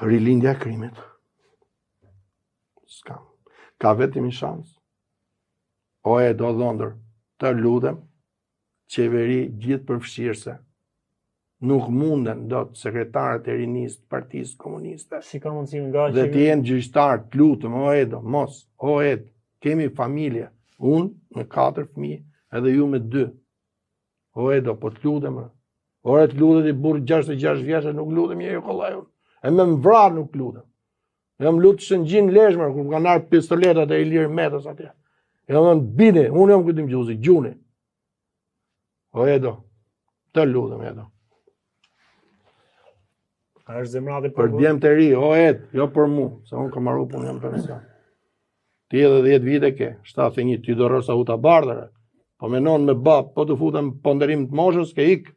Rilindja e krimit. S'kam. Ka vetëm një shans. O e do dhëndër, të lutem, qeveri gjithë përfshirëse. Nuk munden do të sekretarët e rinisë të Partisë Komuniste. Si ka mundësi nga Dhe të jenë gjyqtarë, të lutem, o Edo, mos, o Ed, kemi familje. Unë me 4 fëmijë, edhe ju me 2. O Edo, po të lutem. Ore të lutet i burë 66 vjeçë, nuk lutem jo kollaj. E me më vrarë nuk lutem. Jam lutë Shëngjin Leshmër, kur kanë ardhur pistoletat e Ilir Metës atje. Jam thënë bini, unë jam këtë mëgjuzi, gjuni. O Edo, të lutem Edo. A është zemrati Për djemë të ri, o Ed, jo për mu, se unë kam marru punë jam pension. Ti edhe 10 vite ke, 71, ti do rësa u të bardhëre. Po menon me bab, po të futem ponderim të moshës, ke ik.